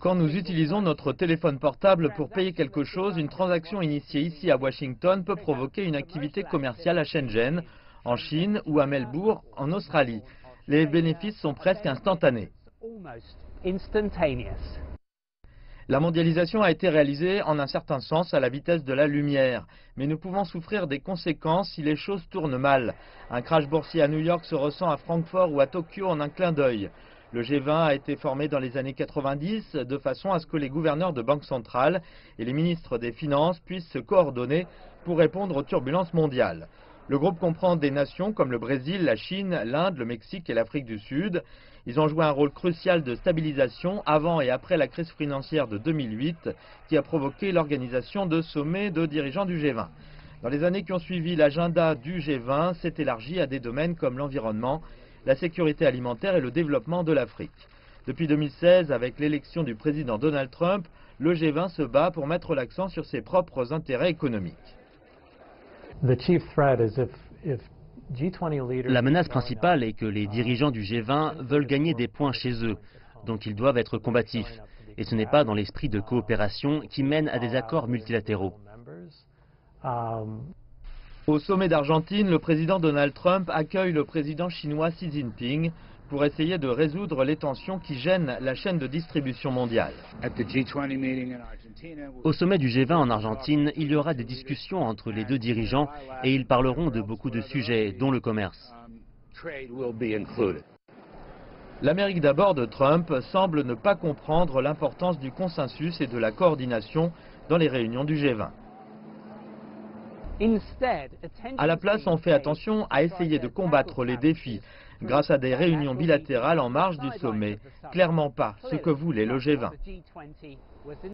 Quand nous utilisons notre téléphone portable pour payer quelque chose, une transaction initiée ici à Washington peut provoquer une activité commerciale à Shenzhen, en Chine ou à Melbourne, en Australie. Les bénéfices sont presque instantanés. La mondialisation a été réalisée en un certain sens à la vitesse de la lumière, mais nous pouvons souffrir des conséquences si les choses tournent mal. Un crash boursier à New York se ressent à Francfort ou à Tokyo en un clin d'œil. Le G20 a été formé dans les années 90 de façon à ce que les gouverneurs de banques centrales et les ministres des Finances puissent se coordonner pour répondre aux turbulences mondiales. Le groupe comprend des nations comme le Brésil, la Chine, l'Inde, le Mexique et l'Afrique du Sud. Ils ont joué un rôle crucial de stabilisation avant et après la crise financière de 2008 qui a provoqué l'organisation de sommets de dirigeants du G20. Dans les années qui ont suivi, l'agenda du G20 s'est élargi à des domaines comme l'environnement, la sécurité alimentaire et le développement de l'Afrique. Depuis 2016, avec l'élection du président Donald Trump, le G20 se bat pour mettre l'accent sur ses propres intérêts économiques. La menace principale est que les dirigeants du G20 veulent gagner des points chez eux, donc ils doivent être combatifs. Et ce n'est pas dans l'esprit de coopération qui mène à des accords multilatéraux. Au sommet d'Argentine, le président Donald Trump accueille le président chinois Xi Jinping pour essayer de résoudre les tensions qui gênent la chaîne de distribution mondiale. Au sommet du G20 en Argentine, il y aura des discussions entre les deux dirigeants et ils parleront de beaucoup de sujets, dont le commerce. L'Amérique d'abord de Trump semble ne pas comprendre l'importance du consensus et de la coordination dans les réunions du G20. À la place, on fait attention à essayer de combattre les défis grâce à des réunions bilatérales en marge du sommet. Clairement pas ce que voulait le G20.